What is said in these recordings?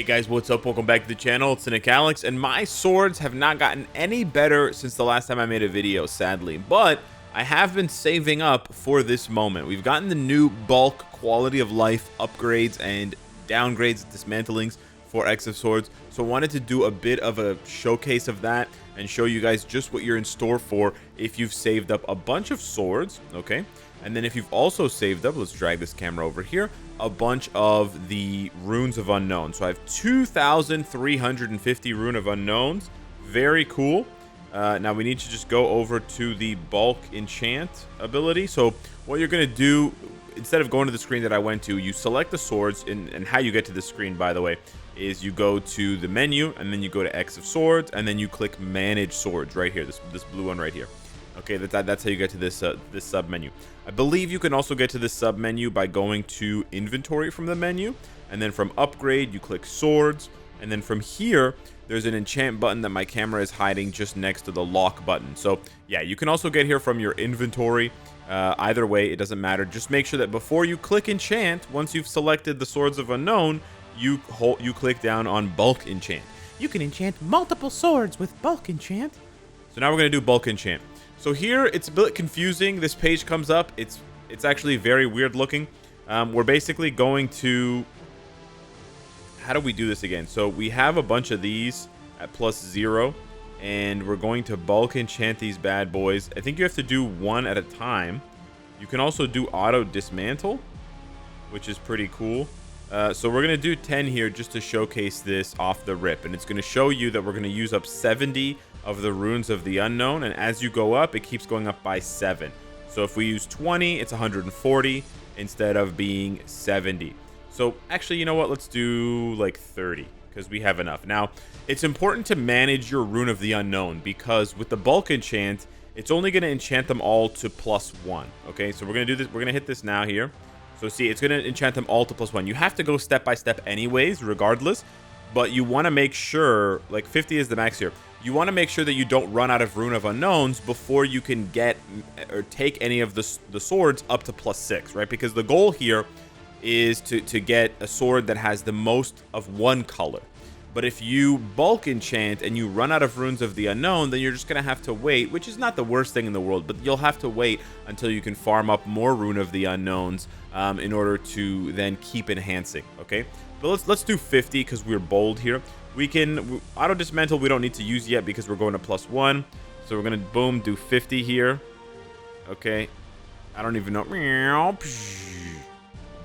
Hey guys, what's up? Welcome back to the channel. It's Cynicalex, and my swords have not gotten any better since the last time I made a video, sadly. But I have been saving up for this moment. We've gotten the new bulk quality of life upgrades and downgrades, dismantlings for X of Swords. So I wanted to do a bit of a showcase of that and show you guys just what you're in store for if you've saved up a bunch of swords, okay? And then if you've also saved up, let's drag this camera over here, a bunch of the Runes of Unknown. So I have 2,350 Rune of Unknowns. Very cool. Now we need to just go over to the bulk enchant ability. So what you're going to do, instead of going to the screen that I went to, you select the swords, and how you get to the screen, by the way, is you go to the menu, and then you go to X of Swords, and then you click Manage Swords right here, this blue one right here. Okay, that's how you get to this this sub menu. I believe you can also get to this sub menu by going to Inventory from the menu, and then from Upgrade you click Swords, and then from here there's an enchant button that my camera is hiding just next to the lock button. So yeah, you can also get here from your inventory. Either way, it doesn't matter. Just make sure that before you click enchant, once you've selected the Swords of Unknown, you click down on bulk enchant. You can enchant multiple swords with bulk enchant. So now we're going to do bulk enchant. So here it's a bit confusing. This page comes up. It's actually very weird looking. We're basically going to, how do we do this again? So we have a bunch of these at +0, and we're going to bulk enchant these bad boys. I think you have to do one at a time. You can also do auto dismantle, which is pretty cool. So we're going to do 10 here just to showcase this off the rip, and it's going to show you that we're going to use up 70 of the Runes of the Unknown, and as you go up, it keeps going up by 7. So if we use 20, it's 140 instead of being 70. So actually, you know what? Let's do like 30 because we have enough. Now, it's important to manage your Rune of the Unknown because with the bulk enchant, it's only going to enchant them all to +1. Okay, so we're going to do this. We're going to hit this now here. So see, it's going to enchant them all to +1. You have to go step by step anyways, regardless. But you want to make sure, like 50 is the max here. You want to make sure that you don't run out of Rune of Unknowns before you can get or take any of the swords up to +6, right? Because the goal here is to get a sword that has the most of one color. But if you bulk enchant and you run out of Runes of the Unknown, then you're just going to have to wait, which is not the worst thing in the world, but you'll have to wait until you can farm up more Rune of the Unknowns in order to then keep enhancing, okay? But let's do 50 because we're bold here. We can auto dismantle, we don't need to use yet because we're going to +1. So we're going to boom, do 50 here. Okay. I don't even know.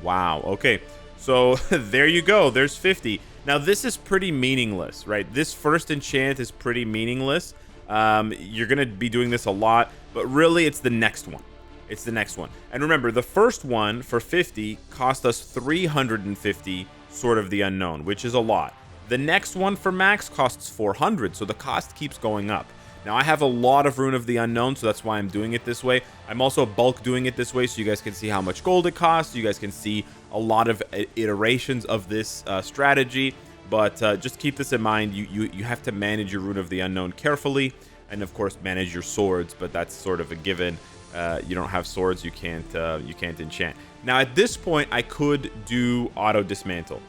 Wow. Okay. So there you go. There's 50. Now this is pretty meaningless, right? This first enchant is pretty meaningless. You're going to be doing this a lot, but really it's the next one. It's the next one. And remember, the first one for 50 cost us 350 Sword of the Unknown, which is a lot. The next one for max costs 400, so the cost keeps going up. Now, I have a lot of Rune of the Unknown, so that's why I'm doing it this way. I'm also bulk doing it this way, so you guys can see how much gold it costs. You guys can see a lot of iterations of this strategy, but just keep this in mind. You have to manage your Rune of the Unknown carefully, and of course, manage your swords, but that's sort of a given. You don't have swords, you can't enchant. Now, at this point, I could do auto dismantle.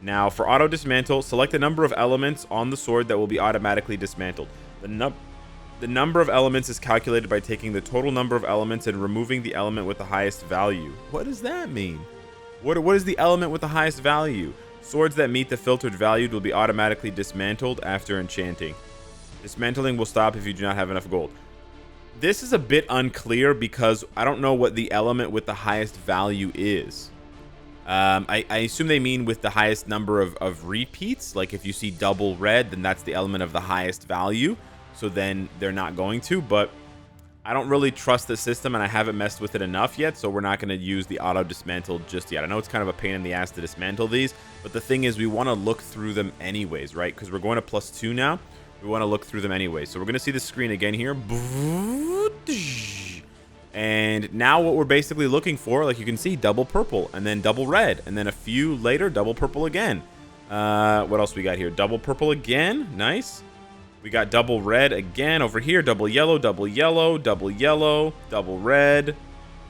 Now, for auto dismantle, select the number of elements on the sword that will be automatically dismantled. The number of elements is calculated by taking the total number of elements and removing the element with the highest value. What does that mean? What is the element with the highest value? Swords that meet the filtered value will be automatically dismantled after enchanting. Dismantling will stop if you do not have enough gold. This is a bit unclear because I don't know what the element with the highest value is. I assume they mean with the highest number of repeats. Like if you see double red, then that's the element of the highest value. So then they're not going to, but I don't really trust the system and I haven't messed with it enough yet. So we're not going to use the auto dismantle just yet. I know it's kind of a pain in the ass to dismantle these, but the thing is we want to look through them anyways, right? Because we're going to +2 now. We want to look through them anyway. So we're going to see the screen again here. And now what we're basically looking for, like you can see, double purple and then double red. And then a few later, double purple again. What else we got here? Double purple again. Nice. We got double red again over here. Double yellow, double yellow, double red.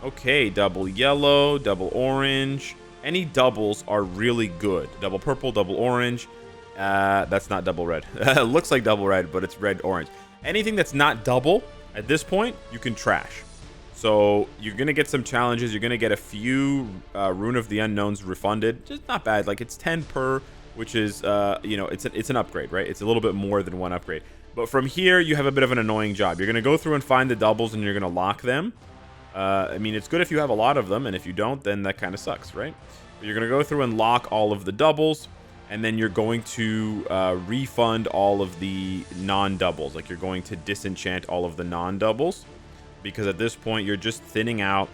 Okay, double yellow, double orange. any doubles are really good. Double purple, double orange. That's not double red. It looks like double red, but it's red orange. Anything that's not double at this point, you can trash. So you're gonna get some challenges. You're gonna get a few Rune of the Unknowns refunded. Just not bad. Like it's 10 per, which is you know, it's an upgrade, right? It's a little bit more than one upgrade. But from here, you have a bit of an annoying job. You're gonna go through and find the doubles, and you're gonna lock them. I mean, it's good if you have a lot of them, and if you don't, then that kind of sucks, right? But you're gonna go through and lock all of the doubles, and then you're going to refund all of the non-doubles. Like you're going to disenchant all of the non-doubles, because at this point you're just thinning out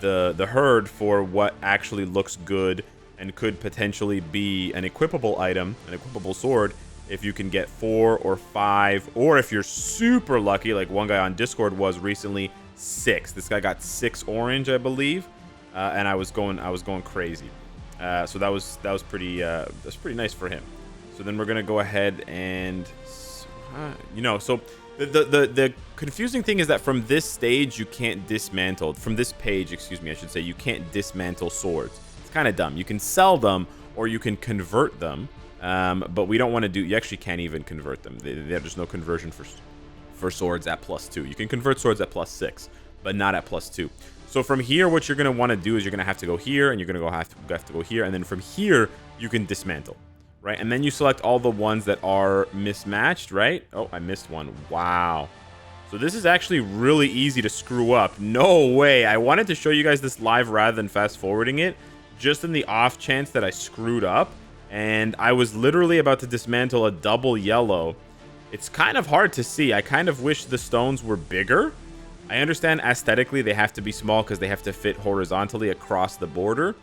the herd for what actually looks good and could potentially be an equipable item, an equipable sword, if you can get 4 or 5, or if you're super lucky, like one guy on Discord was recently, 6. This guy got 6 orange, I believe, and I was going crazy. So that was pretty nice for him. So then we're gonna go ahead and you know, so the confusing thing is that from this stage you can't dismantle, from this page, excuse me, I should say, you can't dismantle swords. It's kind of dumb. You can sell them or you can convert them, but we don't want to do, you actually can't even convert them. There's no conversion for swords at +2. You can convert swords at +6, but not at +2. So from here, what you're going to want to do is you're going to have to go here, and you're going to have to go here, and then from here you can dismantle, right? And then you select all the ones that are mismatched, right? Oh, I missed one. Wow. So this is actually really easy to screw up. No way. I wanted to show you guys this live rather than fast forwarding it, just in the off chance that I screwed up, and I was literally about to dismantle a double yellow. It's kind of hard to see. I kind of wish the stones were bigger. I understand aesthetically they have to be small because they have to fit horizontally across the border,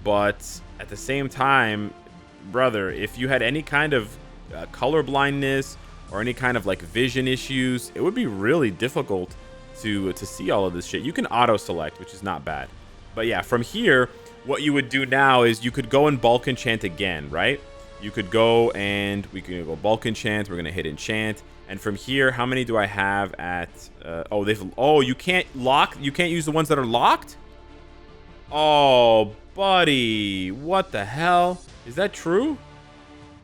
but at the same time, brother, if you had any kind of color blindness or any kind of like vision issues, it would be really difficult to see all of this shit. You can auto select, which is not bad, but yeah, from here what you would do now is you could go and bulk enchant again, right? You could go and we can go bulk enchant. We're gonna hit enchant. And from here, how many do I have at... oh, you can't lock... You can't use the ones that are locked? Oh, buddy. What the hell? Is that true?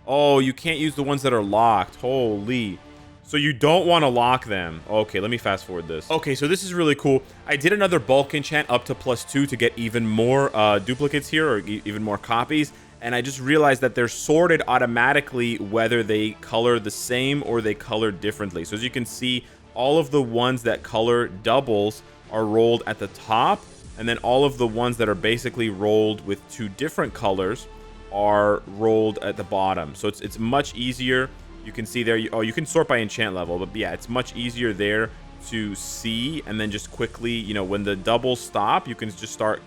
Oh, you can't use the ones that are locked. Holy. So you don't want to lock them. Okay, let me fast forward this. Okay, so this is really cool. I did another bulk enchant up to +2 to get even more duplicates here, or even more copies. And I just realized that they're sorted automatically whether they color the same or they color differently. So as you can see, all of the ones that color doubles are rolled at the top, and then all of the ones that are basically rolled with 2 different colors are rolled at the bottom. So it's much easier. You can see there, you can sort by enchant level, but yeah, it's much easier there to see, and then just quickly, you know, when the doubles stop, you can just start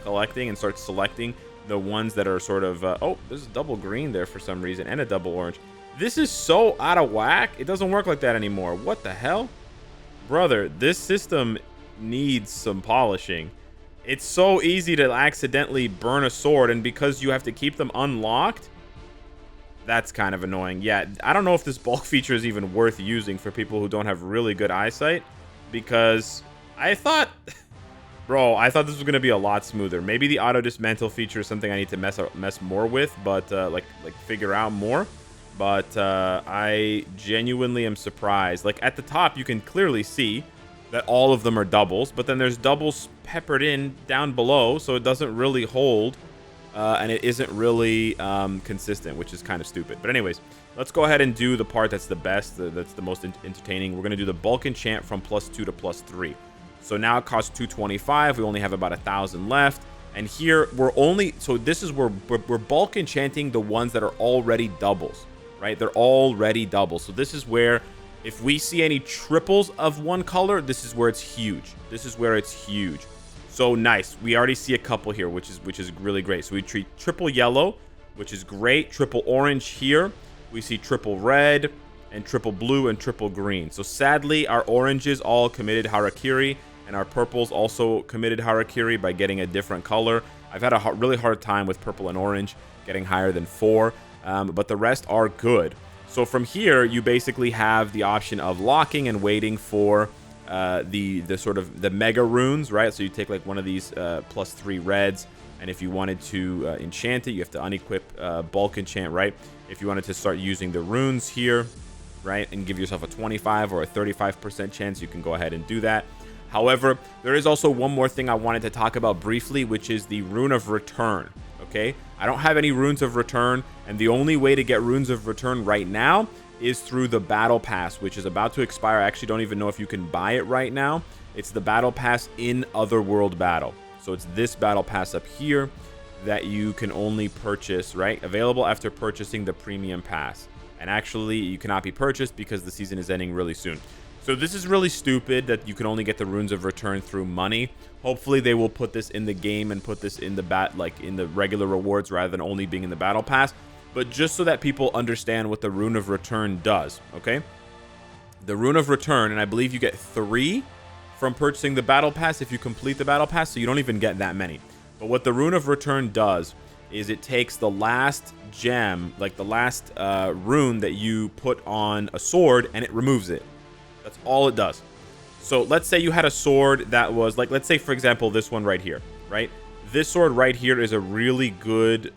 collecting and start selecting the ones that are sort of oh, there's a double green there for some reason and a double orange. This is so out of whack. It doesn't work like that anymore. What the hell, brother? This system needs some polishing. It's so easy to accidentally burn a sword, and because you have to keep them unlocked, that's kind of annoying. Yeah, I don't know if this bulk feature is even worth using for people who don't have really good eyesight, because I thought bro, I thought this was going to be a lot smoother. Maybe the auto dismantle feature is something I need to mess more with, but like figure out more. But I genuinely am surprised. Like at the top, you can clearly see that all of them are doubles, but then there's doubles peppered in down below, so it doesn't really hold, and it isn't really consistent, which is kind of stupid. But anyways, let's go ahead and do the part that's the best, that's the most entertaining. We're going to do the bulk enchant from +2 to +3. So now it costs 225. We only have about 1,000 left. And here we're only, so this is where we're bulk enchanting the ones that are already doubles, right? They're already doubles. So this is where if we see any triples of one color, this is where it's huge. This is where it's huge. So nice. We already see a couple here, which is really great. So we treat triple yellow, which is great. Triple orange here. We see triple red and triple blue and triple green. So sadly, our oranges all committed harakiri, and our purples also committed harakiri by getting a different color. I've had a really hard time with purple and orange getting higher than 4, but the rest are good. So from here, you basically have the option of locking and waiting for the sort of the mega runes, right? So you take like one of these +3 reds, And if you wanted to enchant it, you have to unequip bulk enchant, right? If you wanted to start using the runes here, right, and give yourself a 25 or a 35% chance, you can go ahead and do that. However, there is also one more thing I wanted to talk about briefly, which is the Rune of Return, okay? I don't have any Runes of Return, and the only way to get Runes of Return right now is through the Battle Pass, which is about to expire. I actually don't even know if you can buy it right now. It's the Battle Pass in Otherworld Battle. So it's this Battle Pass up here that you can only purchase, right? Available after purchasing the Premium Pass. And actually, you cannot be purchased because the season is ending really soon. So this is really stupid that you can only get the Runes of Return through money. Hopefully they will put this in the game and put this in the in the regular rewards rather than only being in the Battle Pass. But just so that people understand what the Rune of Return does, okay? The Rune of Return, and I believe you get 3 from purchasing the Battle Pass if you complete the Battle Pass, so you don't even get that many. But what the Rune of Return does is it takes the last gem, like the last rune that you put on a sword, and it removes it. That's all it does. So let's say you had a sword that was like, let's say for example this one right here, right? This sword right here is a really good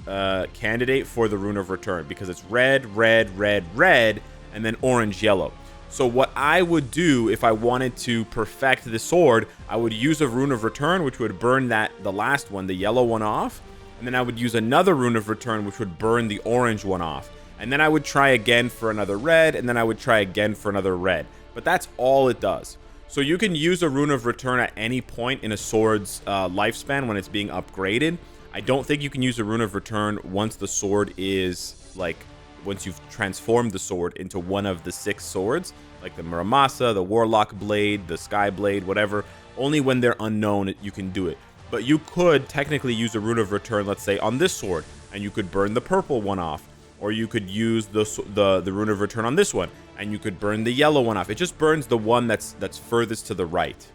candidate for the Rune of Return because it's red, red, red, red, and then orange, yellow. So what I would do if I wanted to perfect the sword, I would use a Rune of Return, which would burn the last one, the yellow one, off. And then I would use another Rune of Return, which would burn the orange one off. And then I would try again for another red, and then I would try again for another red. But that's all it does. So you can use a Rune of Return at any point in a sword's lifespan when it's being upgraded. I don't think you can use a Rune of Return once the sword is, like, once you've transformed the sword into one of the 6 swords, like the Muramasa, the Warlock Blade, the Sky Blade, whatever. Only when they're unknown you can do it. But you could technically use a Rune of Return, let's say, on this sword, and you could burn the purple one off. Or you could use the Rune of Return on this one, and you could burn the yellow one off. It just burns the one that's furthest to the right.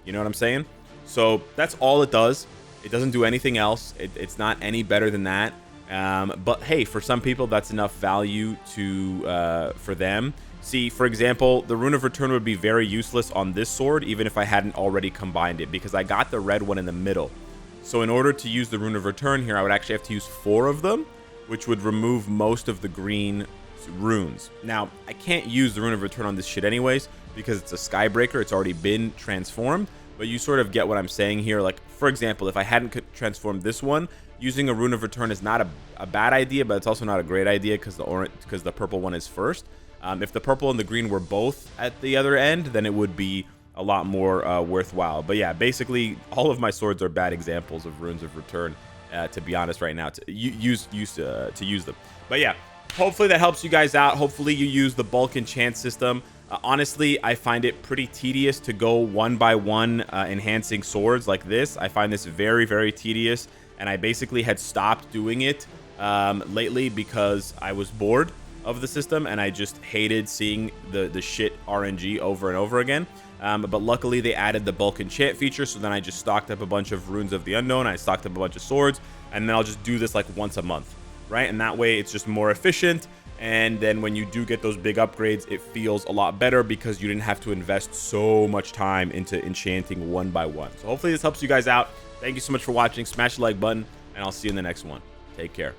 You know what I'm saying? So that's all it does. It doesn't do anything else. It's not any better than that. But hey, for some people, that's enough value for them. See, for example, the Rune of Return would be very useless on this sword, even if I hadn't already combined it, because I got the red one in the middle. So in order to use the Rune of Return here, I would actually have to use 4 of them, which would remove most of the green runes. Now, I can't use the Rune of Return on this shit anyways, because it's a Skybreaker. It's already been transformed, but you sort of get what I'm saying here. Like, for example, if I hadn't transformed this one, using a Rune of Return is not a bad idea, but it's also not a great idea because the purple one is first. If the purple and the green were both at the other end, then it would be a lot more worthwhile. But yeah, basically, all of my swords are bad examples of Runes of Return, to be honest, right now, to use them. But yeah, hopefully that helps you guys out. Hopefully you use the bulk enchant system. Honestly, I find it pretty tedious to go one by one enhancing swords like this. I find this very, very tedious, and I basically had stopped doing it lately because I was bored of the system and I just hated seeing the shit RNG over and over again. But luckily they added the bulk enchant feature, so then I just stocked up a bunch of Runes of the Unknown, I stocked up a bunch of swords, and then I'll just do this like once a month, right? And that way it's just more efficient, and then when you do get those big upgrades, it feels a lot better because you didn't have to invest so much time into enchanting one by one. So hopefully this helps you guys out. Thank you so much for watching. Smash the like button, and I'll see you in the next one. Take care.